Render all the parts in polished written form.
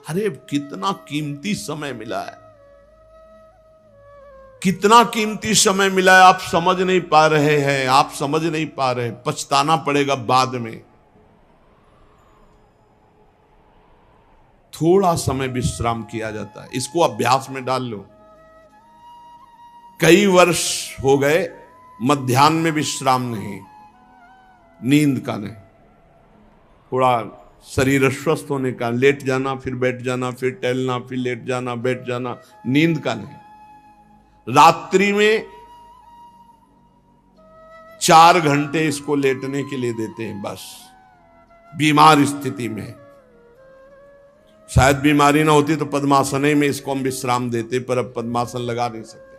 अरे कितना कीमती समय मिला है, कितना कीमती समय मिला है। आप समझ नहीं पा रहे हैं, आप समझ नहीं पा रहे, पछताना पड़ेगा बाद में। थोड़ा समय विश्राम किया जाता है, इसको अभ्यास में डाल लो। कई वर्ष हो गए मध्याह्न में विश्राम नहीं, नींद का नहीं, थोड़ा शरीर स्वस्थ होने का, लेट जाना फिर बैठ जाना, फिर टहलना, फिर लेट जाना बैठ जाना, नींद का नहीं। रात्रि में 4 घंटे इसको लेटने के लिए देते हैं बस। बीमार स्थिति में, शायद बीमारी ना होती तो पद्मासन में इसको हम विश्राम देते, पर अब पद्मासन लगा नहीं सकते।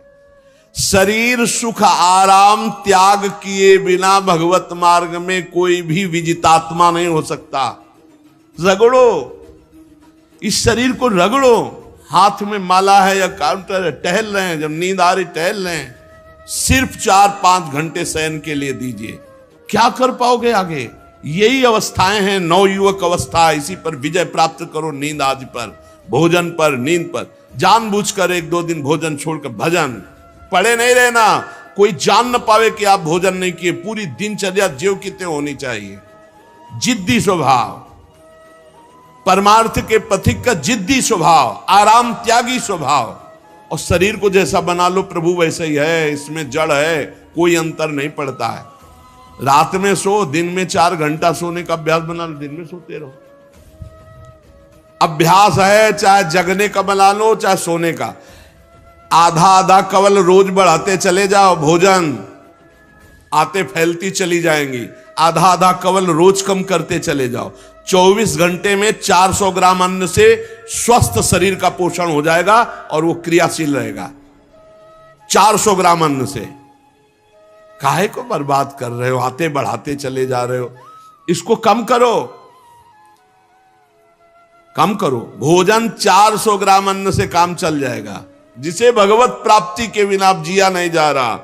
शरीर सुख आराम त्याग किए बिना भगवत मार्ग में कोई भी विजितात्मा नहीं हो सकता। रगड़ो, इस शरीर को रगड़ो। हाथ में माला है या काउंटर है, टहल रहे हैं, जब नींद आ रही टहल रहे हैं, सिर्फ 4-5 घंटे शयन के लिए दीजिए। क्या कर पाओगे आगे? यही अवस्थाएं हैं, नवयुवक अवस्था। इसी पर विजय प्राप्त करो। नींद आदि पर, भोजन पर, नींद पर जानबूझकर 1-2 दिन भोजन छोड़कर भजन पड़े नहीं रहना। कोई जान न पावे कि आप भोजन नहीं किए। पूरी दिनचर्या ज्यों की त्यों होनी चाहिए। जिद्दी स्वभाव, परमार्थ के पथिक का जिद्दी स्वभाव, आराम त्यागी स्वभाव। और शरीर को जैसा बना लो प्रभु वैसे ही है, इसमें जड़ है, कोई अंतर नहीं पड़ता है। रात में सो, दिन में 4 घंटा सोने का अभ्यास बना लो, दिन में सोते रहो। अभ्यास है, चाहे जगने का बना लो चाहे सोने का। आधा आधा कवल रोज बढ़ाते चले जाओ। भोजन आते फैलती चली जाएंगी। आधा आधा कवल रोज कम करते चले जाओ। 24 घंटे में 400 ग्राम अन्न से स्वस्थ शरीर का पोषण हो जाएगा और वो क्रियाशील रहेगा। 400 ग्राम अन्न से काहे को बर्बाद कर रहे हो? आते बढ़ाते चले जा रहे हो। इसको कम करो, कम करो। भोजन 400 ग्राम अन्न से काम चल जाएगा। जिसे भगवत प्राप्ति के बिना जिया नहीं जा रहा,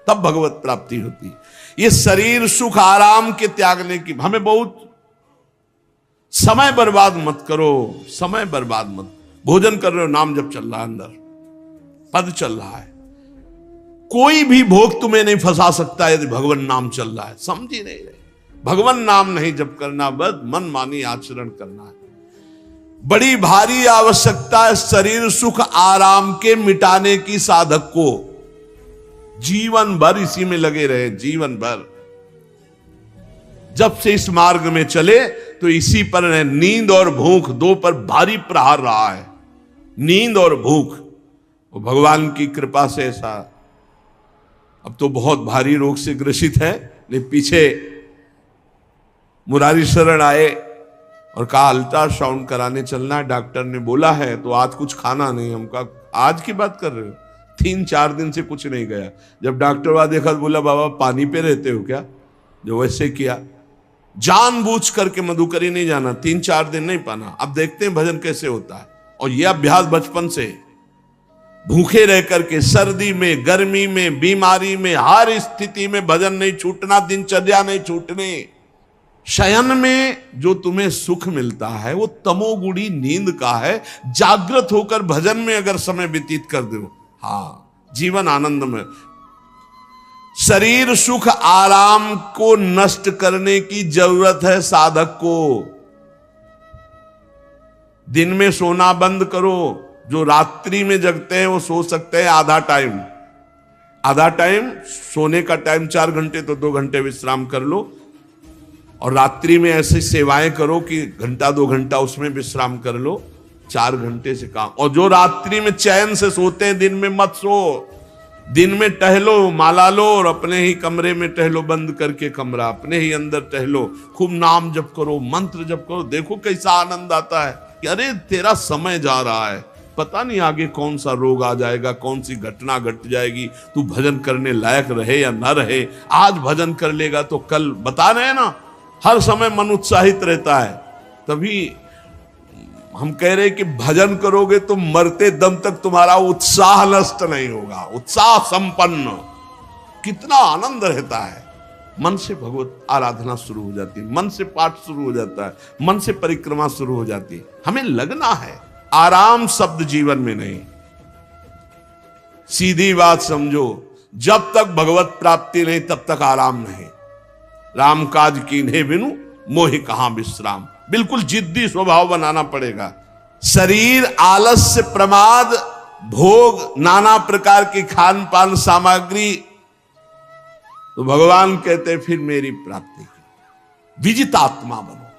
तब भगवत प्राप्ति होती। ये शरीर सुख आराम के त्यागने की, हमें बहुत समय बर्बाद मत करो, समय बर्बाद मत। भोजन कर रहे हो, नाम जब चल रहा है, अंदर पद चल रहा है। कोई भी भोग तुम्हें नहीं फंसा सकता यदि भगवान नाम चल रहा है। समझ ही नहीं रहे। भगवान नाम नहीं जब करना, बस मन मानी आचरण करना है। बड़ी भारी आवश्यकता है शरीर सुख आराम के मिटाने की साधक को। जीवन भर इसी में लगे रहे, जीवन भर। जब से इस मार्ग में चले तो इसी पर है। नींद और भूख 2 पर भारी प्रहार रहा है। नींद और भूख, वो भगवान की कृपा से ऐसा। अब तो बहुत भारी रोग से ग्रसित है, लेकिन पीछे मुरारी शरण आए और कहा अल्ट्रासाउंड कराने चलना है। डॉक्टर ने बोला है तो आज कुछ खाना नहीं। हम कहा आज की बात कर रहे हो? 3-4 दिन से कुछ नहीं गया। जब डॉक्टर वहां देखा तो बोला बाबा पानी पे रहते हो क्या? जो वैसे किया, जानबूझ करके मधुकरी नहीं जाना, 3-4 दिन नहीं पाना। अब देखते हैं भजन कैसे होता है। और यह अभ्यास बचपन से, भूखे रह करके, सर्दी में, गर्मी में, बीमारी में, हर स्थिति में भजन नहीं छूटना, दिनचर्या नहीं छूटनी। शयन में जो तुम्हें सुख मिलता है वो तमोगुणी नींद का है। जागृत होकर भजन में अगर समय व्यतीत कर दो, हाँ, जीवन आनंद में। शरीर सुख आराम को नष्ट करने की जरूरत है साधक को। दिन में सोना बंद करो। जो रात्रि में जगते हैं वो सो सकते हैं आधा टाइम। आधा टाइम सोने का टाइम 4 घंटे, तो 2 घंटे विश्राम कर लो। और रात्रि में ऐसी सेवाएं करो कि 1-2 घंटा उसमें विश्राम कर लो। 4 घंटे से काम। और जो रात्रि में चैन से सोते हैं, दिन में मत सो। दिन में टहलो, माला लो और अपने ही कमरे में टहलो, बंद करके कमरा, अपने ही अंदर टहलो। खूब नाम जप करो, मंत्र जप करो। देखो कैसा आनंद आता है कि अरे तेरा समय जा रहा है, पता नहीं आगे कौन सा रोग आ जाएगा, कौन सी घटना घट जाएगी, तू भजन करने लायक रहे या ना रहे। आज भजन कर लेगा तो कल, बता रहे ना, हर समय मन उत्साहित रहता है। तभी हम कह रहे कि भजन करोगे तो मरते दम तक तुम्हारा उत्साह नष्ट नहीं होगा। उत्साह संपन्न, कितना आनंद रहता है। मन से भगवत आराधना शुरू हो जाती है, मन से पाठ शुरू हो जाता है, मन से परिक्रमा शुरू हो जाती है। हमें लगना है, आराम शब्द जीवन में नहीं। सीधी बात समझो, जब तक भगवत प्राप्ति नहीं तब तक आराम नहीं। राम काज कीन्हे बिनु मोहि कहां विश्राम। बिल्कुल जिद्दी स्वभाव बनाना पड़ेगा। शरीर, आलस्य, प्रमाद, भोग, नाना प्रकार की खान पान सामग्री, तो भगवान कहते फिर मेरी प्राप्ति की विजितात्मा बनो।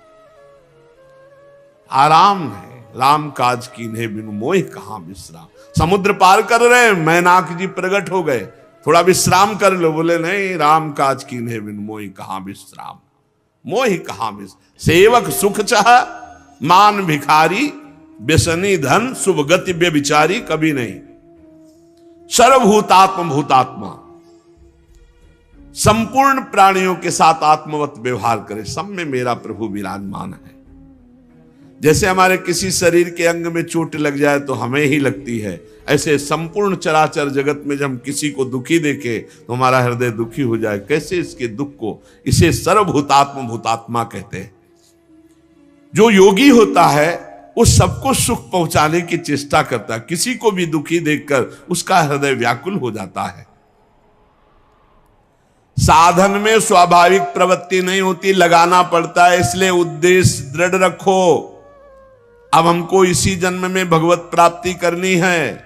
आराम है, राम काज कीन्हे बिनु मोहि कहां विश्राम। समुद्र पार कर रहे, मैनाक जी प्रकट हो गए, थोड़ा विश्राम कर लो। बोले नहीं, राम काज कीन्हे बिनु मोहि कहां विश्राम। मोहि कहां विश्राम। सेवक सुख चाह, मान भिखारी, व्यसनी धन, शुभ गति व्यभिचारी, कभी नहीं। सर्वभूतात्म भूतात्मा, संपूर्ण प्राणियों के साथ आत्मवत व्यवहार करे, सब में मेरा प्रभु विराजमान है। जैसे हमारे किसी शरीर के अंग में चोट लग जाए तो हमें ही लगती है, ऐसे संपूर्ण चराचर जगत में जब हम किसी को दुखी देखे तो हमारा हृदय दुखी हो जाए। कैसे इसके दुख को, इसे सर्वभूतात्म भूतात्मा कहते हैं। जो योगी होता है वो सबको सुख पहुंचाने की चेष्टा करता है, किसी को भी दुखी देखकर उसका हृदय व्याकुल हो जाता है। साधन में स्वाभाविक प्रवृत्ति नहीं होती, लगाना पड़ता है, इसलिए उद्देश्य दृढ़ रखो। अब हमको इसी जन्म में भगवत प्राप्ति करनी है।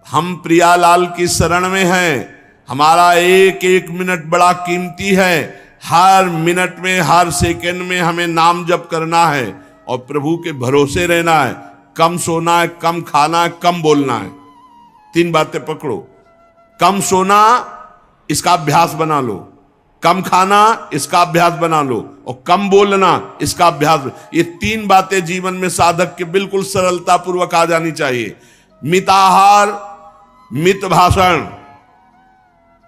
हम प्रियालाल की शरण में हैं। हमारा एक एक मिनट बड़ा कीमती है। हर मिनट में, हर सेकंड में हमें नाम जप करना है और प्रभु के भरोसे रहना है। कम सोना है, कम खाना है, कम बोलना है। तीन बातें पकड़ो। कम सोना, इसका अभ्यास बना लो। कम खाना, इसका अभ्यास बना लो। और कम बोलना, इसका अभ्यास। ये तीन बातें जीवन में साधक के बिल्कुल सरलता पूर्वक आ जानी चाहिए। मिताहार, मित भाषण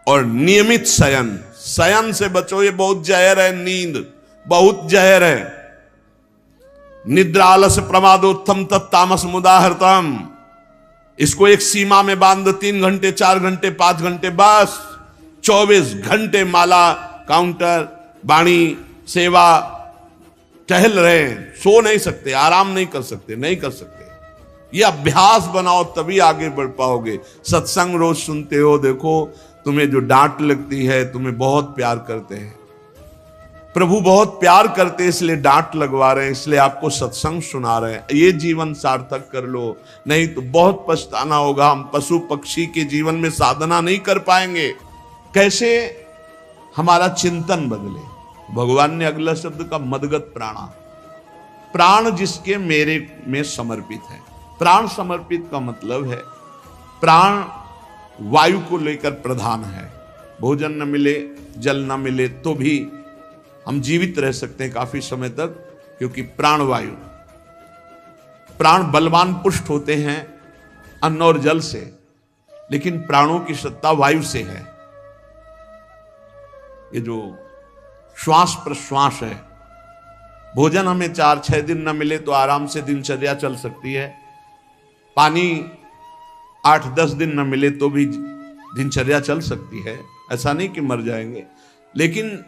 और नियमित शयन। शयन से बचो, ये बहुत जहर है। नींद बहुत जहर है। निद्रा आलस प्रमादोत्थम तत्तामस मुदाहृतम। इसको एक सीमा में बांध दो। 3 घंटे, 4 घंटे, 5 घंटे, बस 24 घंटे माला, काउंटर, वाणी, सेवा, टहल रहे हैं। सो नहीं सकते, आराम नहीं कर सकते, नहीं कर सकते। ये अभ्यास बनाओ तभी आगे बढ़ पाओगे। सत्संग रोज सुनते हो, देखो तुम्हें जो डांट लगती है, तुम्हें बहुत प्यार करते हैं। प्रभु बहुत प्यार करते हैं, इसलिए डांट लगवा रहे हैं, इसलिए आपको सत्संग सुना रहे हैं। ये जीवन सार्थक कर लो, नहीं तो बहुत पछताना होगा। हम पशु पक्षी के जीवन में साधना नहीं कर पाएंगे। कैसे? हमारा चिंतन बदले। भगवान ने अगला शब्द का मदगत प्राणा। प्राण जिसके मेरे में समर्पित है। प्राण समर्पित का मतलब है प्राण वायु को लेकर प्रधान है। भोजन न मिले, जल न मिले तो भी हम जीवित रह सकते हैं काफी समय तक, क्योंकि प्राण वायु। प्राण बलवान पुष्ट होते हैं अन्न और जल से, लेकिन प्राणों की सत्ता वायु से है। ये जो श्वास प्रश्वास है, भोजन हमें 4-6 दिन न मिले तो आराम से दिनचर्या चल सकती है। पानी 8-10 दिन न मिले तो भी दिनचर्या चल सकती है। ऐसा नहीं कि मर जाएंगे, लेकिन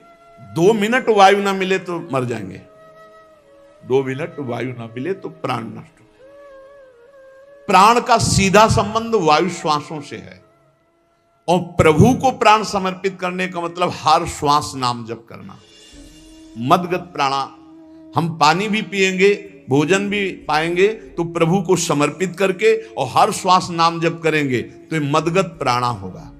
2 मिनट वायु ना मिले तो मर जाएंगे। 2 मिनट वायु ना मिले तो प्राण नष्ट हो। प्राण का सीधा संबंध वायु श्वासों से है। और प्रभु को प्राण समर्पित करने का मतलब हर श्वास नाम जप करना। मदगत प्राणा। हम पानी भी पिएंगे, भोजन भी पाएंगे तो प्रभु को समर्पित करके, और हर श्वास नाम जप करेंगे तो ये मदगत प्राणा होगा।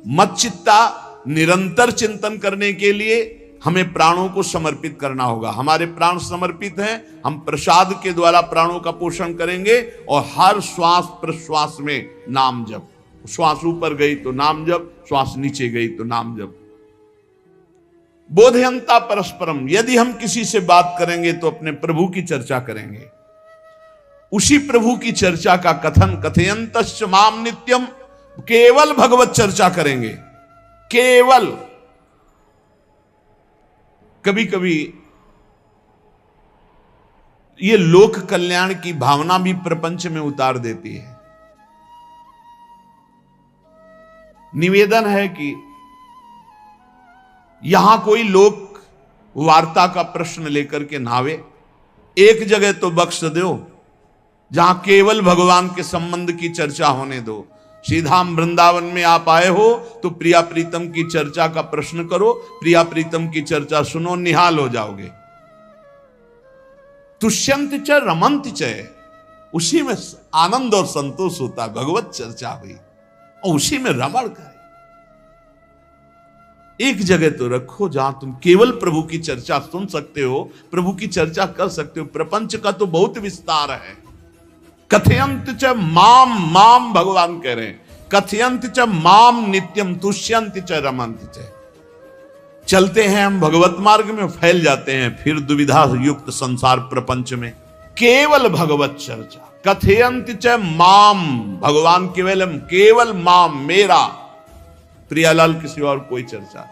मत चित्ता, निरंतर चिंतन करने के लिए हमें प्राणों को समर्पित करना होगा। हमारे प्राण समर्पित हैं, हम प्रसाद के द्वारा प्राणों का पोषण करेंगे और हर श्वास प्रश्वास में नाम जप। श्वास ऊपर गई तो नाम जप, श्वास नीचे गई तो नाम जप। बोधयंता परस्परम। यदि हम किसी से बात करेंगे तो अपने प्रभु की चर्चा करेंगे। उसी प्रभु की चर्चा का कथन, कथयंतश्च माम नित्यम, केवल भगवत चर्चा करेंगे। केवल। कभी कभी ये लोक कल्याण की भावना भी प्रपंच में उतार देती है। निवेदन है कि यहां कोई लोक वार्ता का प्रश्न लेकर के नावे, एक जगह तो बख्श दो जहां केवल भगवान के संबंध की चर्चा होने दो। सीधा वृंदावन में आप आए हो तो प्रिया प्रीतम की चर्चा का प्रश्न करो, प्रिया प्रीतम की चर्चा सुनो, निहाल हो जाओगे। तुष्यंत च रमंत च, उसी में आनंद और संतोष होता। भगवत चर्चा हुई और उसी में रमण करे। एक जगह तो रखो जहां तुम केवल प्रभु की चर्चा सुन सकते हो, प्रभु की चर्चा कर सकते हो। प्रपंच का तो बहुत विस्तार है। कथयंत च माम, माम भगवान कह रहे हैं, कथयंत च माम नित्यम तुष्यंत च रमंत च। चलते हैं हम भगवत मार्ग में, फैल जाते हैं फिर दुविधा युक्त संसार प्रपंच में। केवल भगवत चर्चा, कथयंत च माम, भगवान केवलम, केवल माम, मेरा, प्रियालाल की सिवा और कोई चर्चा।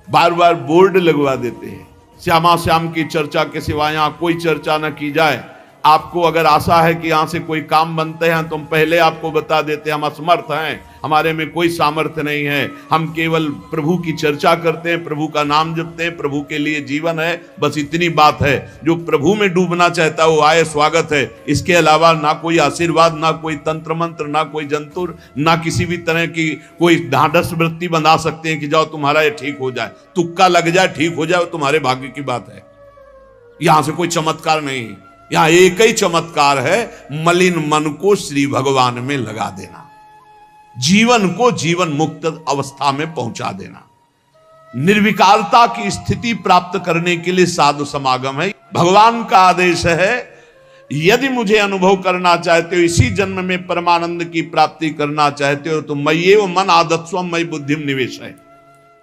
बार बार बोर्ड लगवा देते हैं, श्यामा श्याम की चर्चा के सिवा यहां कोई चर्चा न की जाए। आपको अगर आशा है कि यहां से कोई काम बनते हैं तो हम पहले आपको बता देते हैं, हम असमर्थ हैं, हमारे में कोई सामर्थ्य नहीं है। हम केवल प्रभु की चर्चा करते हैं, प्रभु का नाम जपते हैं, प्रभु के लिए जीवन है, बस इतनी बात है। जो प्रभु में डूबना चाहता है वो आए, स्वागत है। इसके अलावा ना कोई आशीर्वाद, ना कोई तंत्र मंत्र, ना कोई जंतुर, ना किसी भी तरह की कोई ढांढस वृत्ति बना सकते हैं कि जाओ तुम्हारा ये ठीक हो जाए, तुक्का लग जाए, ठीक हो जाए, तुम्हारे भाग्य की बात है। यहां से कोई चमत्कार नहीं, यहां एक ही चमत्कार है, मलिन मन को श्री भगवान में लगा देना, जीवन को जीवन मुक्त अवस्था में पहुंचा देना। निर्विकारता की स्थिति प्राप्त करने के लिए साधु समागम है। भगवान का आदेश है, यदि मुझे अनुभव करना चाहते हो, इसी जन्म में परमानंद की प्राप्ति करना चाहते हो तो मय्येव मन आदत्स्व मयि बुद्धिम निवेश है।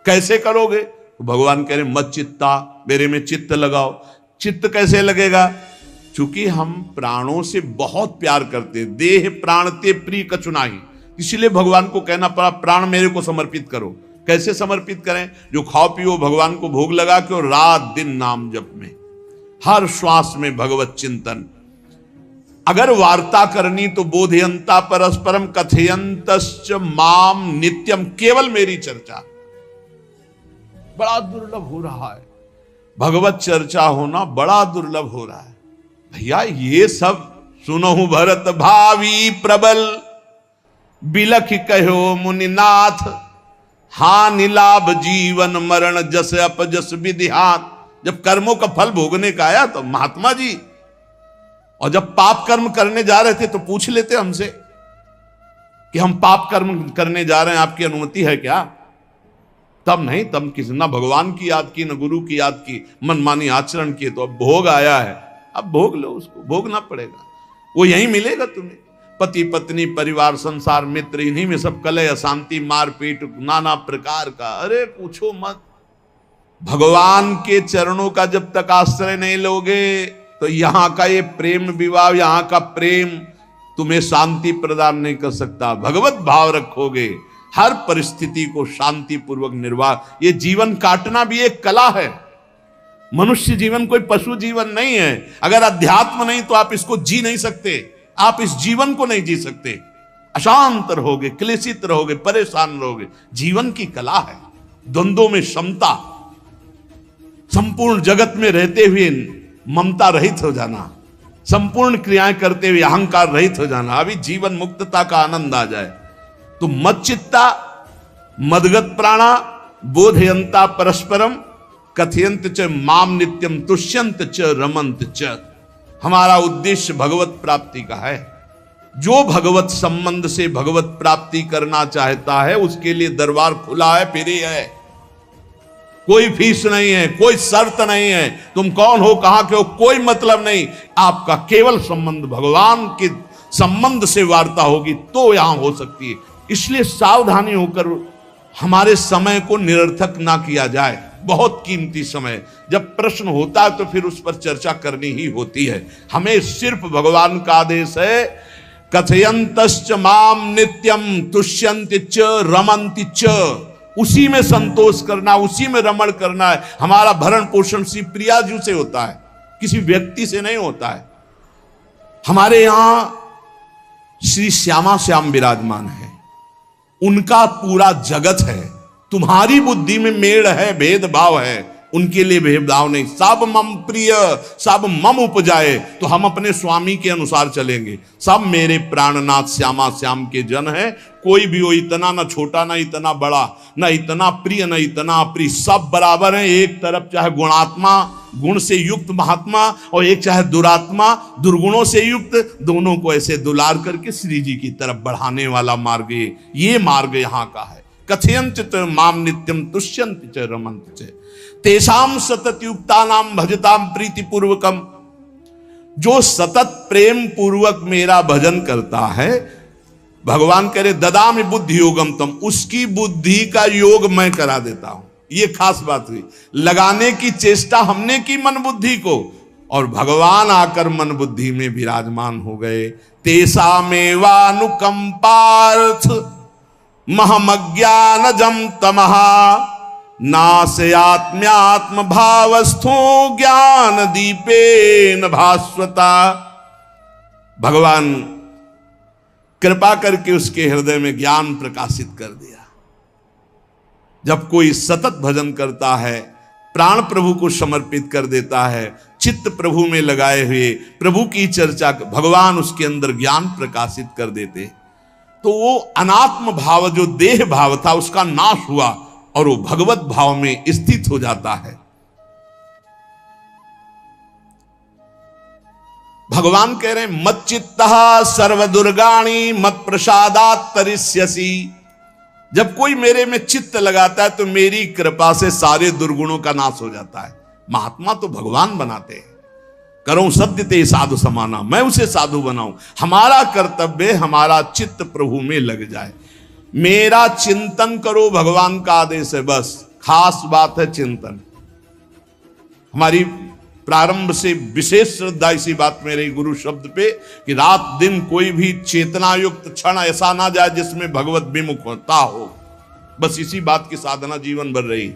कैसे करोगे? तो भगवान कह रहे मत चित्ता, मेरे में चित्त लगाओ। चित्त कैसे लगेगा? चूंकि हम प्राणों से बहुत प्यार करते, देह प्राण ते प्रिय कछु नाही, इसलिए भगवान को कहना पड़ा प्राण मेरे को समर्पित करो। कैसे समर्पित करें? जो खाओ पियो भगवान को भोग लगा के और रात दिन नाम जप में, हर श्वास में भगवत चिंतन। अगर वार्ता करनी तो बोधयंता परस्परम कथयंतश्च माम नित्यम, केवल मेरी चर्चा। बड़ा दुर्लभ हो रहा है, भगवत चर्चा होना बड़ा दुर्लभ हो रहा है। भैया ये सब सुनहु भरत भावी प्रबल, बिलख कहो मुनिनाथ, हानि लाभ जीवन मरण जस अपजस विधिहात। जब कर्मों का फल भोगने का आया तो महात्मा जी, और जब पाप कर्म करने जा रहे थे तो पूछ लेते हमसे कि हम पाप कर्म करने जा रहे हैं, आपकी अनुमति है क्या? तब नहीं, तब किसी ना भगवान की याद की, न गुरु की याद की, मनमानी आचरण किए। तो अब भोग आया है, अब भोग लो, उसको भोगना पड़ेगा, वो यहीं मिलेगा तुम्हें। पति पत्नी परिवार संसार मित्र, इन्हीं में सब कलह अशांति मारपीट नाना प्रकार का। अरे पूछो मत, भगवान के चरणों का जब तक आश्रय नहीं लोगे तो यहां का ये प्रेम विवाह, यहां का प्रेम तुम्हें शांति प्रदान नहीं कर सकता। भगवत भाव रखोगे, हर परिस्थिति को शांति पूर्वक निर्वाह। ये जीवन काटना भी एक कला है। मनुष्य जीवन कोई पशु जीवन नहीं है। अगर अध्यात्म नहीं तो आप इसको जी नहीं सकते, आप इस जीवन को नहीं जी सकते। अशांत रहोगे, क्लेशित रहोगे, परेशान रहोगे। जीवन की कला है द्वंद्वों में समता, संपूर्ण जगत में रहते हुए ममता रहित हो जाना, संपूर्ण क्रियाएं करते हुए अहंकार रहित हो जाना। अभी जीवन मुक्तता का आनंद आ जाए तो मच्चित्ता मदगत प्राणा बोधयंता परस्परम कथयंत च माम नित्यम तुष्यंत च रमंत च। हमारा उद्देश्य भगवत प्राप्ति का है। जो भगवत संबंध से भगवत प्राप्ति करना चाहता है उसके लिए दरबार खुला है, फ्री है, कोई फीस नहीं है, कोई शर्त नहीं है। तुम कौन हो, कहां के हो, कोई मतलब नहीं। आपका केवल संबंध भगवान के संबंध से वार्ता होगी तो यहां हो सकती है। इसलिए सावधानी होकर हमारे समय को निरर्थक ना किया जाए। बहुत कीमती समय, जब प्रश्न होता है तो फिर उस पर चर्चा करनी ही होती है। हमें सिर्फ भगवान का आदेश है, कथयंतश्च माम नित्यम तुष्यन्ति च रमन्ति च। उसी में संतोष करना, उसी में रमण करना है। हमारा भरण पोषण श्री प्रिया जी से होता है, किसी व्यक्ति से नहीं होता है। हमारे यहां श्री श्यामा श्याम विराजमान है, उनका पूरा जगत है। तुम्हारी बुद्धि में मेड़ है, भेदभाव है, उनके लिए भेदभाव नहीं। सब मम प्रिय, सब मम उपजाए, तो हम अपने स्वामी के अनुसार चलेंगे। सब मेरे प्राणनाथ श्यामा श्याम के जन हैं, कोई भी हो, इतना ना छोटा ना इतना बड़ा, ना इतना प्रिय ना इतना अप्रिय, सब बराबर हैं। एक तरफ चाहे गुणात्मा, गुण से युक्त महात्मा, और एक चाहे दुरात्मा, दुर्गुणों से युक्त, दोनों को ऐसे दुलार करके श्री जी की तरफ बढ़ाने वाला मार्ग ये मार्ग यहाँ का है। कथयंत माम नित्यम तुष्यंत च रमंत च तेषाम सतत युक्ता नाम भजताम प्रीति पूर्वकम। जो सतत प्रेम पूर्वक मेरा भजन करता है, भगवान कह रहे ददामि बुद्धि योगम तम, उसकी बुद्धि का योग मैं करा देता हूं। ये खास बात हुई, लगाने की चेष्टा हमने की मन बुद्धि को, और भगवान आकर मन बुद्धि में विराजमान हो गए। तेषामेवानुकंपार्थ महमज्ञानजं तमः नास्यात्म्यात्म भावस्थो ज्ञान दीपेन भास्वता। भगवान कृपा करके उसके हृदय में ज्ञान प्रकाशित कर दिया। जब कोई सतत भजन करता है, प्राण प्रभु को समर्पित कर देता है, चित्त प्रभु में लगाए हुए प्रभु की चर्चा, भगवान उसके अंदर ज्ञान प्रकाशित कर देते, तो वो अनात्म भाव जो देह भाव था उसका नाश हुआ और वो भगवत भाव में स्थित हो जाता है। भगवान कह रहे हैं मत चित्तः सर्वदुर्गाणि मत प्रसादात् तरिष्यसि। जब कोई मेरे में चित्त लगाता है तो मेरी कृपा से सारे दुर्गुणों का नाश हो जाता है। महात्मा तो भगवान बनाते हैं। करो सत्य ते साधु समाना, मैं उसे साधु बनाऊं। हमारा कर्तव्य, हमारा चित्त प्रभु में लग जाए। मेरा चिंतन करो, भगवान का आदेश है, बस खास बात है चिंतन। हमारी प्रारंभ से विशेष श्रद्धा इसी बात में रही गुरु शब्द पे कि रात दिन कोई भी चेतना युक्त क्षण ऐसा ना जाए जिसमें भगवत विमुखता हो। बस इसी बात की साधना जीवन भर रही।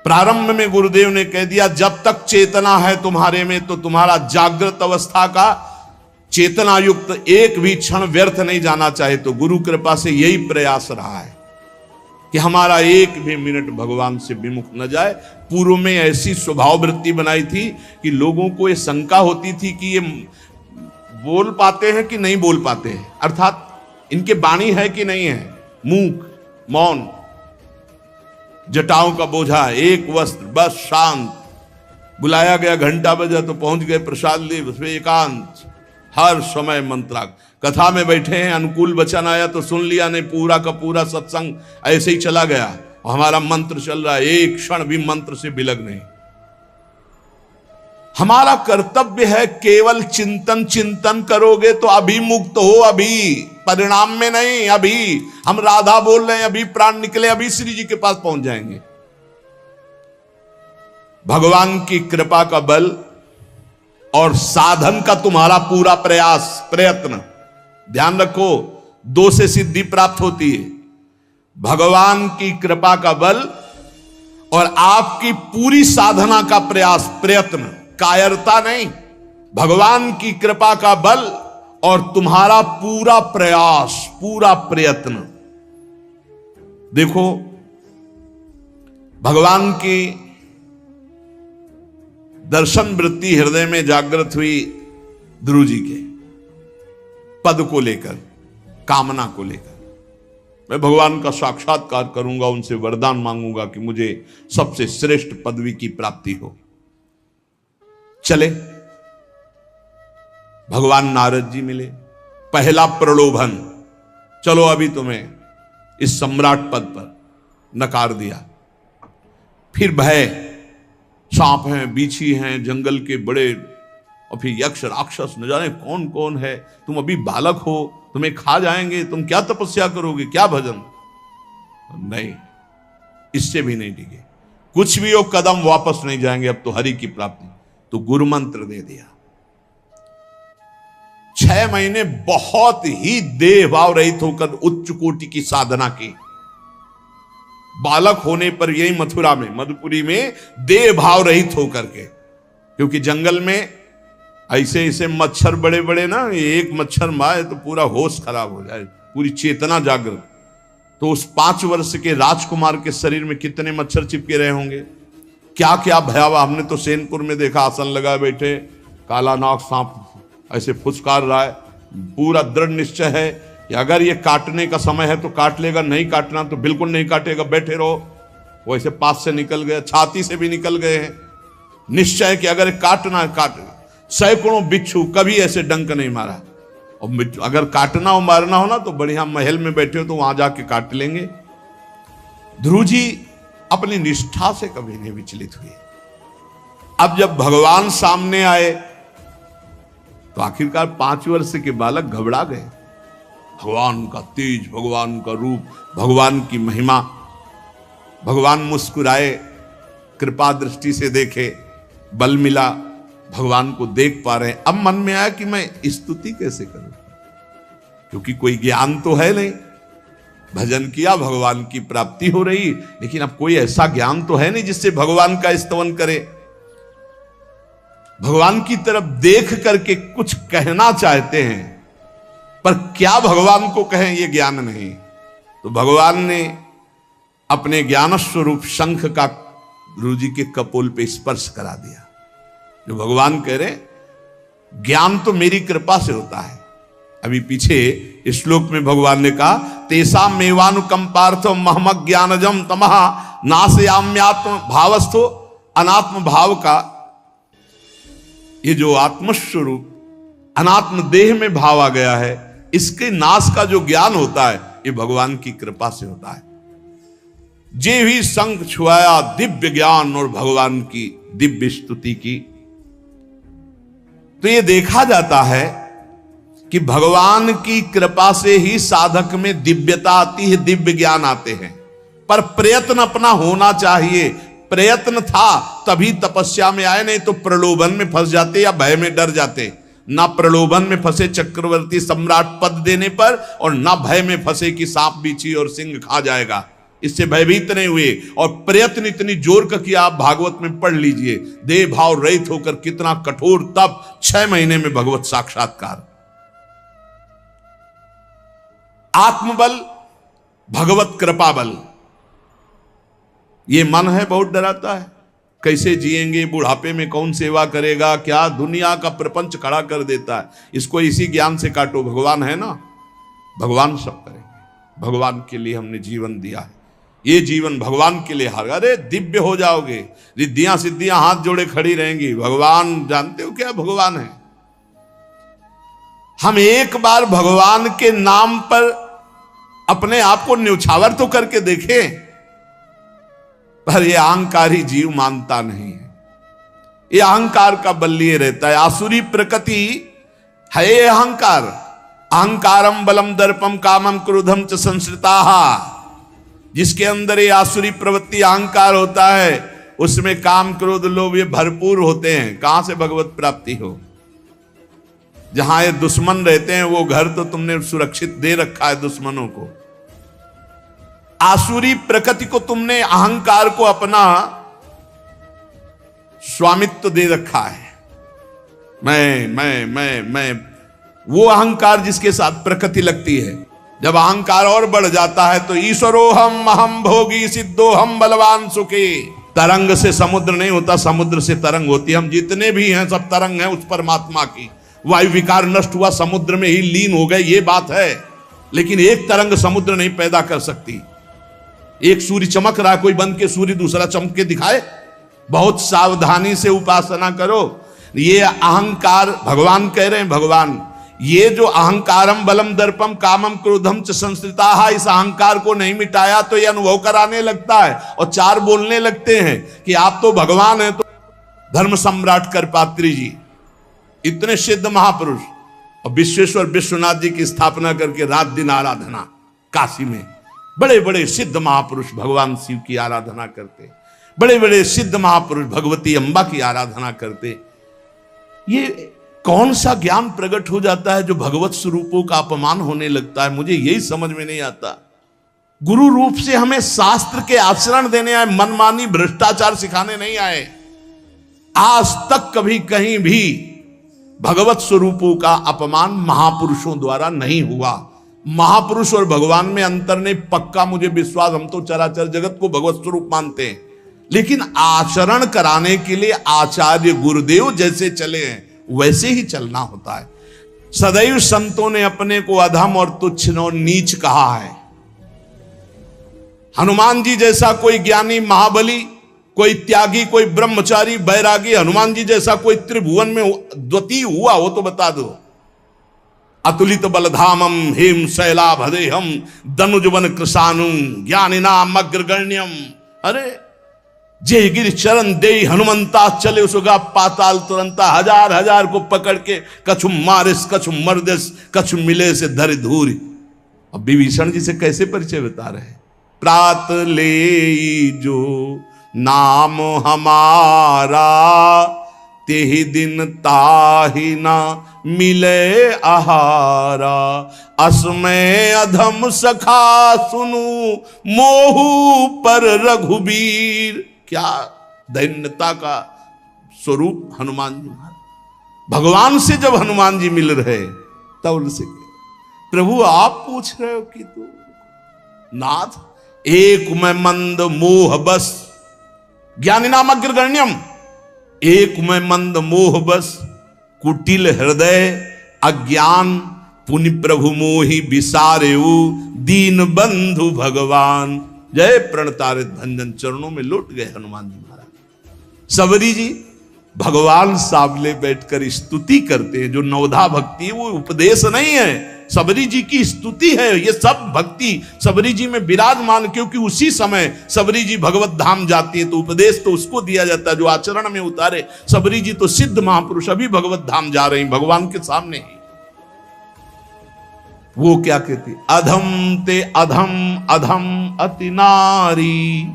प्रारंभ में गुरुदेव ने कह दिया जब तक चेतना है तुम्हारे में तो तुम्हारा जागृत अवस्था का चेतना युक्त एक भी क्षण व्यर्थ नहीं जाना चाहे। तो गुरु कृपा से यही प्रयास रहा है कि हमारा एक भी मिनट भगवान से विमुख न जाए। पूर्व में ऐसी स्वभाव वृत्ति बनाई थी कि लोगों को ये शंका होती थी कि ये बोल पाते हैं कि नहीं बोल पाते हैं, अर्थात इनके वाणी है कि नहीं है, मूक मौन, जटाओं का बोझा, एक वस्त्र, बस शांत। बुलाया गया, घंटा बजा तो पहुंच गए, प्रसाद लिए, उसमें एकांत, हर समय मंत्राग। कथा में बैठे हैं, अनुकूल वचन आया तो सुन लिया, नहीं पूरा का पूरा सत्संग ऐसे ही चला गया। हमारा मंत्र चल रहा है, एक क्षण भी मंत्र से बिलग नहीं। हमारा कर्तव्य है केवल चिंतन। चिंतन करोगे तो अभी मुक्त हो, अभी परिणाम में नहीं। अभी हम राधा बोल रहे हैं, अभी प्राण निकले, अभी श्री जी के पास पहुंच जाएंगे। भगवान की कृपा का बल और साधन का तुम्हारा पूरा प्रयास प्रयत्न, ध्यान रखो, दो से सिद्धि प्राप्त होती है। भगवान की कृपा का बल और आपकी पूरी साधना का प्रयास प्रयत्न, कायरता नहीं। भगवान की कृपा का बल और तुम्हारा पूरा प्रयास, पूरा प्रयत्न। देखो भगवान की दर्शन वृत्ति हृदय में जागृत हुई ध्रुव जी के पद को लेकर, कामना को लेकर। मैं भगवान का साक्षात्कार करूंगा, उनसे वरदान मांगूंगा कि मुझे सबसे श्रेष्ठ पदवी की प्राप्ति हो। चले, भगवान नारद जी मिले। पहला प्रलोभन, चलो अभी तुम्हें इस सम्राट पद पर नकार दिया। फिर भय, सांप हैं, बीछी हैं, जंगल के बड़े, और फिर यक्ष राक्षस, न जाने कौन कौन है। तुम अभी बालक हो, तुम्हें खा जाएंगे, तुम क्या तपस्या करोगे, क्या भजन। नहीं, इससे भी नहीं टिके। कुछ भी हो, कदम वापस नहीं जाएंगे, अब तो हरि की प्राप्ति। तो गुरु मंत्र दे दिया। 6 महीने बहुत ही देह भाव रहित होकर उच्च कोटि की साधना की। बालक होने पर यही मथुरा में, मधुपुरी में देह भाव रहित होकर के, क्योंकि जंगल में ऐसे ऐसे मच्छर बड़े बड़े ना, एक मच्छर मारे तो पूरा होश खराब हो जाए, पूरी चेतना जागृत। तो उस 5 वर्ष के राजकुमार के शरीर में कितने मच्छर चिपके रहे होंगे, क्या क्या भयावह। हमने तो सेनपुर में देखा, आसन लगाए बैठे, काला नाग सांप ऐसे फुसकार रहा है। पूरा दृढ़ निश्चय है कि अगर ये काटने का समय है तो काट लेगा, नहीं काटना तो बिल्कुल नहीं काटेगा, बैठे रहो। वो ऐसे पास से निकल गए, छाती से भी निकल गए हैं। निश्चय कि अगर काटना है काट। सैकड़ों बिच्छू, कभी ऐसे डंक नहीं मारा। और अगर काटना हो मारना हो ना तो बढ़िया महल में बैठे हो तो वहां जाके काट लेंगे। ध्रुव जी अपनी निष्ठा से कभी नहीं विचलित हुए। अब जब भगवान सामने आए तो आखिरकार 5 वर्ष के बालक घबरा गए। भगवान का तेज, भगवान का रूप, भगवान की महिमा। भगवान मुस्कुराए, कृपा दृष्टि से देखे, बल मिला, भगवान को देख पा रहे हैं। अब मन में आया कि मैं स्तुति कैसे करूं, क्योंकि कोई ज्ञान तो है नहीं। भजन किया, भगवान की प्राप्ति हो रही, लेकिन अब कोई ऐसा ज्ञान तो है नहीं जिससे भगवान का स्तवन करे। भगवान की तरफ देख करके कुछ कहना चाहते हैं, पर क्या भगवान को कहें ये ज्ञान नहीं। तो भगवान ने अपने ज्ञान स्वरूप शंख का गुरु जी के कपोल पे स्पर्श करा दिया। जो भगवान कह रहे, ज्ञान तो मेरी कृपा से होता है। अभी पीछे इस श्लोक में भगवान ने कहा, तेसा मेवानुकंपार्थ महमक ज्ञानजम तमह नाशयाम्यात्म भावस्थो। अनात्म भाव का ये जो आत्मस्वरूप अनात्म देह में भाव आ गया है, इसके नाश का जो ज्ञान होता है ये भगवान की कृपा से होता है। जे भी संग छुआया दिव्य ज्ञान और भगवान की दिव्य स्तुति की। तो ये देखा जाता है कि भगवान की कृपा से ही साधक में दिव्यता आती है, दिव्य ज्ञान आते हैं। पर प्रयत्न अपना होना चाहिए। प्रयत्न था तभी तपस्या में आए, नहीं तो प्रलोभन में फंस जाते या भय में डर जाते। ना प्रलोभन में फंसे चक्रवर्ती सम्राट पद देने पर, और ना भय में फंसे कि सांप बिच्छी और सिंह खा जाएगा, इससे भयभीत नहीं हुए। और प्रयत्न इतनी जोर का किया, आप भागवत में पढ़ लीजिए, देह भाव रहित होकर कितना कठोर तप, 6 महीने में भगवत साक्षात्कार। आत्मबल, भगवत कृपा बल। ये मन है बहुत डराता है, कैसे जिएंगे, बुढ़ापे में कौन सेवा करेगा, क्या दुनिया का प्रपंच खड़ा कर देता है। इसको इसी ज्ञान से काटो, भगवान है ना, भगवान सब करेंगे। भगवान के लिए हमने जीवन दिया है, ये जीवन भगवान के लिए हार। अरे दिव्य हो जाओगे, रिद्धियां सिद्धियां हाथ जोड़े खड़ी रहेंगी। भगवान जानते हो क्या भगवान है। हम एक बार भगवान के नाम पर अपने आप को न्यौछावर तो करके देखें, पर यह अहंकारी जीव मानता नहीं है। यह अहंकार का बल लिए रहता है। आसुरी प्रकृति है ये अहंकार। अहंकारम बलम दर्पम कामम क्रोधम च संश्रिताः। जिसके अंदर ये आसुरी प्रवृत्ति अहंकार होता है, उसमें काम क्रोध लोभ ये भरपूर होते हैं। कहां से भगवत प्राप्ति हो। जहां ये दुश्मन रहते हैं वो घर तो तुमने सुरक्षित दे रखा है दुश्मनों को। आसुरी प्रकृति को तुमने, अहंकार को अपना स्वामित्व दे रखा है। मैं वो अहंकार जिसके साथ प्रकृति लगती है। जब अहंकार और बढ़ जाता है तो ईश्वरोहम अहम भोगी सिद्धोहम बलवान सुखी। तरंग से समुद्र नहीं होता, समुद्र से तरंग होती है। हम जितने भी हैं सब तरंग हैं उस परमात्मा की। वायु विकार नष्ट हुआ, समुद्र में ही लीन हो गए, ये बात है। लेकिन एक तरंग समुद्र नहीं पैदा कर सकती। एक सूर्य चमक रहा है, कोई बंद के सूर्य दूसरा चमक के दिखाए। बहुत सावधानी से उपासना करो। ये अहंकार, भगवान कह रहे हैं, भगवान ये जो अहंकारम बलम दर्पम कामम क्रोधम च संश्रिताः, इस अहंकार को नहीं मिटाया तो ये अनुभव कराने लगता है और 4 बोलने लगते हैं कि आप तो भगवान हैं। तो धर्म सम्राट करपात्री जी, इतने सिद्ध महापुरुष, और विश्वेश्वर विश्वनाथ जी की स्थापना करके रात दिन आराधना, काशी में बड़े बड़े सिद्ध महापुरुष भगवान शिव की आराधना करते, बड़े बड़े सिद्ध महापुरुष भगवती अम्बा की आराधना करते। ये कौन सा ज्ञान प्रकट हो जाता है जो भगवत स्वरूपों का अपमान होने लगता है। मुझे यही समझ में नहीं आता। गुरु रूप से हमें शास्त्र के आचरण देने आए, मनमानी भ्रष्टाचार सिखाने नहीं आए। आज तक कभी कहीं भी भगवत स्वरूपों का अपमान महापुरुषों द्वारा नहीं हुआ। महापुरुष और भगवान में अंतर नहीं, पक्का मुझे विश्वास, हम तो चराचर जगत को भगवत स्वरूप मानते हैं, लेकिन आचरण कराने के लिए आचार्य गुरुदेव जैसे चले हैं वैसे ही चलना होता है। सदैव संतों ने अपने को अधम और तुच्छ और नीच कहा है। हनुमान जी जैसा कोई ज्ञानी, महाबली, कोई त्यागी, कोई ब्रह्मचारी, बैरागी, हनुमान जी जैसा कोई त्रिभुवन में द्वितीय हुआ हो तो बता दो। अतुलित बलधामम हेम शैलाभदेहम दनुजवन कृशानुम ज्ञानिनाम अग्रगण्यम। अरे जय गिर चरण दे हनुमंता चले उसगा पाताल तुरंता, हजार हजार को पकड़ के कछु मारिस कछु मर्दिस कछु मिले से धर धूरी। अब विभीषण जी से कैसे परिचय बता रहे हैं। प्रात ले जो नाम हमारा तेहि दिन ताहि ना मिले आहारा। असमय अधम सखा सुनु मोहु पर रघुबीर। क्या दैन्यता का स्वरूप हनुमान जी महाराज। भगवान से जब हनुमान जी मिल रहे तब उनसे प्रभु आप पूछ रहे हो कि तू नाथ एक मैं मंद मोह बस ज्ञानी नाम अग्रगण्यम। एक मैं मंद मोह बस कुटिल हृदय अज्ञान पुनि प्रभु मोहि विसारेऊ दीन बंधु भगवान। जय प्रणतारित भंजन चरणों में लौट गए हनुमान जी महाराज। सबरी जी भगवान सामने बैठकर स्तुति करते हैं। जो नवधा भक्ति है वो उपदेश नहीं है, सबरी जी की स्तुति है। ये सब भक्ति सबरी जी में विराजमान, क्योंकि उसी समय सबरी जी भगवत धाम जाती है तो उपदेश तो उसको दिया जाता है जो आचरण में उतारे। सबरी जी तो सिद्ध महापुरुष अभी भगवत धाम जा रहे हैं भगवान के सामने ही। वो क्या कहती, अधम ते अधम अधम अति नारी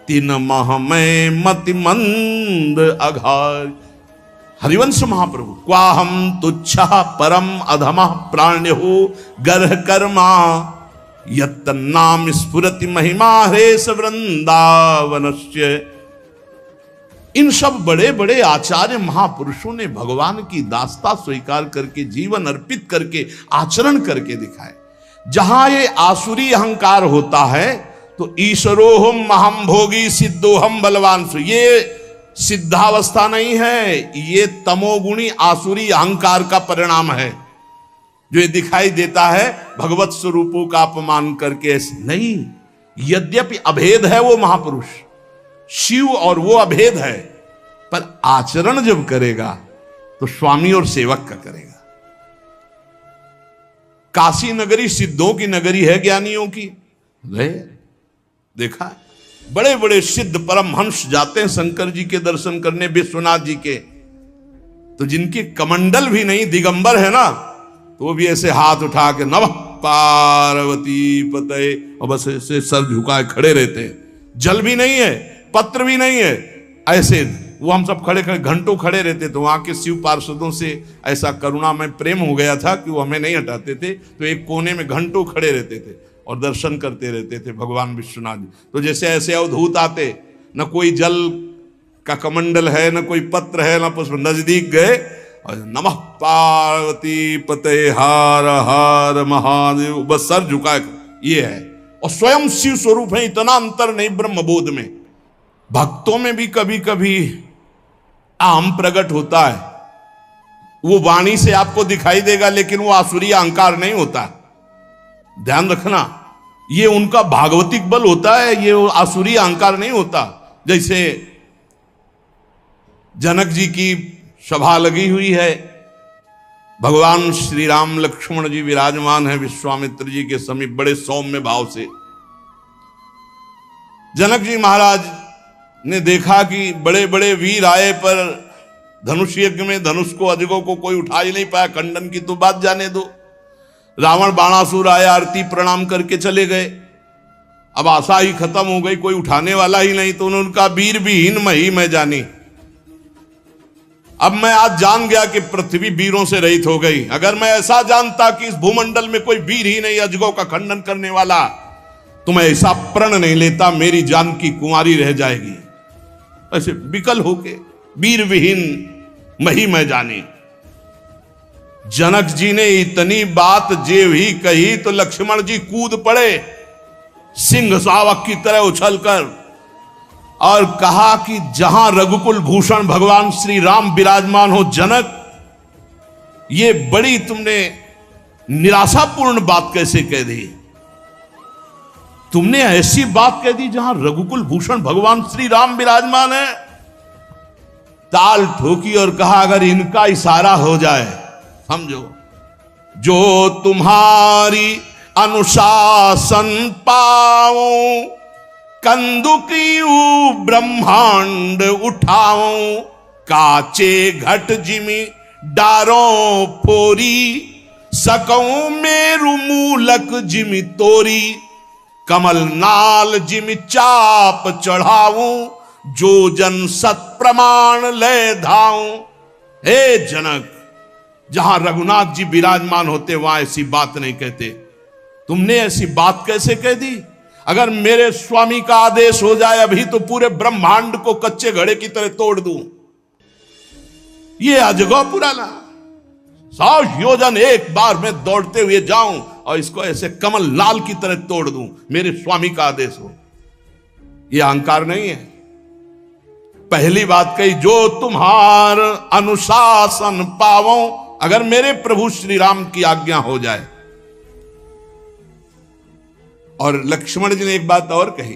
तीन मह में मति मंद अघार। हरिवंश महाप्रभु क्वाहम तुच्छ परम अधम प्राण्यो गर्ह कर्मा यत्तन्नाम स्फुरति महिमा हरेश वृंदावनस्य। इन सब बड़े बड़े आचार्य महापुरुषों ने भगवान की दास्ता स्वीकार करके जीवन अर्पित करके आचरण करके दिखाए। जहां ये आसुरी अहंकार होता है तो ईश्वरोहम महम भोगी सिद्धोहम बलवान, ये सिद्धावस्था नहीं है, ये तमोगुणी आसुरी अहंकार का परिणाम है जो ये दिखाई देता है भगवत स्वरूपों का अपमान करके। नहीं, यद्यपि अभेद है वो महापुरुष शिव और वो अभेद है, पर आचरण जब करेगा तो स्वामी और सेवक का करेगा। काशी नगरी सिद्धों की नगरी है, ज्ञानियों की। देखा बड़े बड़े सिद्ध परमहंस जाते हैं शंकर जी के दर्शन करने, विश्वनाथ जी के, तो जिनके कमंडल भी नहीं, दिगंबर है ना, तो वो भी ऐसे हाथ उठा के नमः पार्वती पते और बस ऐसे सर झुकाए खड़े रहते हैं। जल भी नहीं है, पत्र भी नहीं है, ऐसे वो हम सब खड़े खड़े घंटों खड़े रहते। तो वहां के शिव पार्षदों से ऐसा करुणा में प्रेम हो गया था कि वो हमें नहीं हटाते थे, तो एक कोने में घंटों खड़े रहते थे और दर्शन करते रहते थे भगवान विश्वनाथ जी। तो जैसे ऐसे अवधूत आते, न कोई जल का कमंडल है, न कोई पत्र है, न पुष्प, नजदीक गए और नमः पार्वती पते हार हार महादेव, बस सर झुका, ये है। और स्वयं शिव स्वरूप है, इतना अंतर नहीं ब्रह्मबोध में। भक्तों में भी कभी कभी आम प्रकट होता है, वो वाणी से आपको दिखाई देगा, लेकिन वो आसुरी अहंकार नहीं होता। ध्यान रखना, ये उनका भागवतिक बल होता है, ये आसुरी अहंकार नहीं होता। जैसे जनक जी की सभा लगी हुई है, भगवान श्री राम लक्ष्मण जी विराजमान है विश्वामित्र जी के समीप बड़े सौम्य भाव से। जनक जी महाराज ने देखा कि बड़े बड़े वीर आए पर धनुष यज्ञ में धनुष को अजगों को कोई उठा ही नहीं पाया, खंडन की तो बात जाने दो। रावण बाणासुर आया, आरती प्रणाम करके चले गए। अब आशा ही खत्म हो गई, कोई उठाने वाला ही नहीं, तो उन्होंने कहा वीर विहीन मही मैं जानी। अब मैं आज जान गया कि पृथ्वी वीरों से रहित हो गई। अगर मैं ऐसा जानता कि इस भूमंडल में कोई वीर ही नहीं अजगों का खंडन करने वाला, तो मैं ऐसा प्रण नहीं लेता, मेरी जान की कुंवारी रह जाएगी। ऐसे विकल होके वीर विहीन मही मैं जानी। जनक जी ने इतनी बात जे ही कही तो लक्ष्मण जी कूद पड़े सिंह शावक की तरह उछलकर और कहा कि जहां रघुकुल भूषण भगवान श्री राम विराजमान हो, जनक ये बड़ी तुमने निराशापूर्ण बात कैसे कह दी? तुमने ऐसी बात कह दी जहां रघुकुल भूषण भगवान श्री राम विराजमान है। ताल ठोकी और कहा अगर इनका इशारा हो जाए, समझो, जो तुम्हारी अनुशासन पाओ, कंदुकियू ब्रह्मांड उठाओ, काचे घट जिमी डारों फोरी, सकऊं मेरु मूलक जिमी तोरी, कमल नाल जिमी चाप चढ़ाऊं, जो जन सत प्रमाण ले धाऊं। हे जनक, जहां रघुनाथ जी विराजमान होते वहां ऐसी बात नहीं कहते, तुमने ऐसी बात कैसे कह दी? अगर मेरे स्वामी का आदेश हो जाए अभी तो पूरे ब्रह्मांड को कच्चे घड़े की तरह तोड़ दूं। ये अजगौ पुराना 100 योजन एक बार में दौड़ते हुए जाऊं और इसको ऐसे कमल लाल की तरह तोड़ दूं, मेरे स्वामी का आदेश हो। यह अहंकार नहीं है। पहली बात कही, जो तुम्हार अनुशासन पावो, अगर मेरे प्रभु श्री राम की आज्ञा हो जाए। और लक्ष्मण जी ने एक बात और कही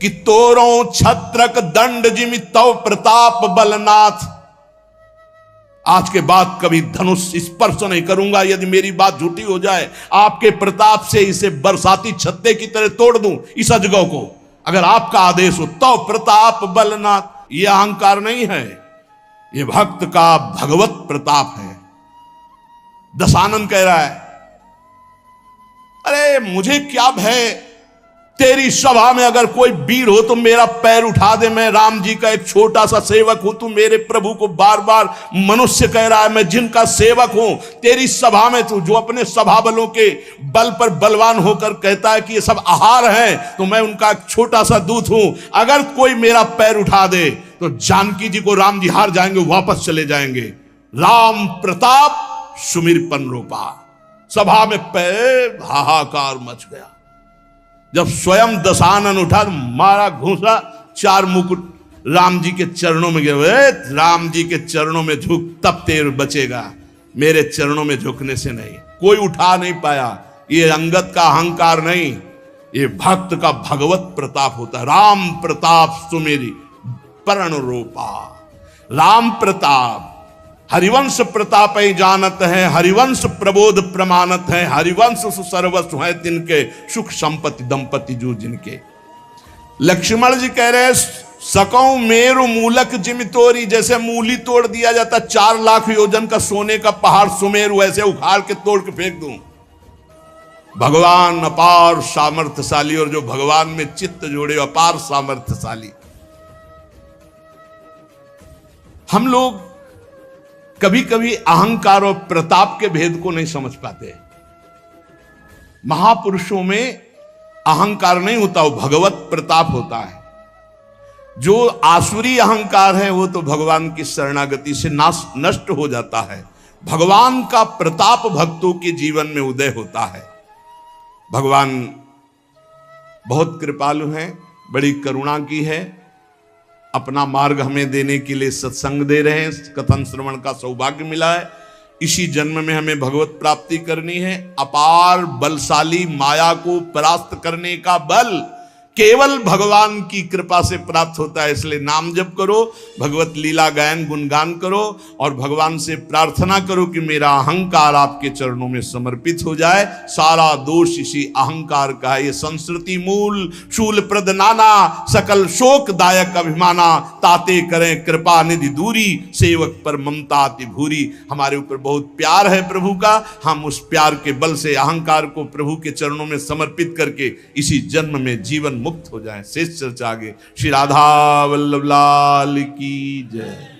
कि तोरों छत्रक दंड जिमि तव प्रताप बलनाथ, आज के बाद कभी धनुष स्पर्श नहीं करूंगा यदि मेरी बात झूठी हो जाए। आपके प्रताप से इसे बरसाती छत्ते की तरह तोड़ दूं इस अजगौ को, अगर आपका आदेश हो। तव प्रताप बलनाथ, यह अहंकार नहीं है, यह भक्त का भगवत प्रताप है। दशानन कह रहा है, अरे मुझे क्या भय, तेरी सभा में अगर कोई वीर हो तो मेरा पैर उठा दे, मैं राम जी का एक छोटा सा सेवक हूं। तू मेरे प्रभु को बार बार मनुष्य कह रहा है, मैं जिनका सेवक हूं। तेरी सभा में तू जो अपने सभा बलों के बल पर बलवान होकर कहता है कि ये सब आहार है, तो मैं उनका एक छोटा सा दूत हूं। अगर कोई मेरा पैर उठा दे तो जानकी जी को राम जी हार जाएंगे, वापस चले जाएंगे। राम प्रताप सुमिरपन रूपा। सभा में पैर हाहाकार मच गया। जब स्वयं दशानन उठा, मारा घूसा, 4 मुकुट राम जी के चरणों में गए। राम जी के चरणों में झुक, तब तेर बचेगा, मेरे चरणों में झुकने से नहीं। कोई उठा नहीं पाया। ये अंगत का अहंकार नहीं, ये भक्त का भगवत प्रताप होता है। राम प्रताप सुमेरी पर्ण रूपा। राम प्रताप, हरिवंश प्रताप जानत है, हरिवंश प्रबोध प्रमाणत है, हरिवंश सर्वस्व है तिनके, सुख संपत्ति दंपति जो जिनके। लक्ष्मण जी कह रहे, सकऊं मेरु मूलक जिमि तोरी, जैसे मूली तोड़ दिया जाता 4 लाख योजन का सोने का पहाड़ सुमेरु, ऐसे उखाड़ के तोड़ के फेंक दूं। भगवान अपार सामर्थ्यशाली, और जो भगवान में चित्त जोड़े अपार सामर्थ्यशाली। हम लोग कभी कभी अहंकार और प्रताप के भेद को नहीं समझ पाते। महापुरुषों में अहंकार नहीं होता, वो भगवत प्रताप होता है। जो आसुरी अहंकार है वो तो भगवान की शरणागति से नष्ट हो जाता है। भगवान का प्रताप भक्तों के जीवन में उदय होता है। भगवान बहुत कृपालु हैं, बड़ी करुणा की है, अपना मार्ग हमें देने के लिए सत्संग दे रहे हैं। कथन श्रवण का सौभाग्य मिला है। इसी जन्म में हमें भगवत प्राप्ति करनी है। अपार बलशाली माया को परास्त करने का बल केवल भगवान की कृपा से प्राप्त होता है। इसलिए नाम जप करो, भगवत लीला गायन गुणगान करो और भगवान से प्रार्थना करो कि मेरा अहंकार आपके चरणों में समर्पित हो जाए। सारा दोष इसी अहंकार का है। ये संस्कृति मूल शूल प्रद नाना, सकल शोक दायक अभिमाना, ताते करें कृपा निधि दूरी, सेवक पर ममता अति भूरी। हमारे ऊपर बहुत प्यार है प्रभु का, हम उस प्यार के बल से अहंकार को प्रभु के चरणों में समर्पित करके इसी जन्म में जीवन मुक्त हो जाए। शेष चर्चा आगे। श्री राधा वल्लभ लाल की जय।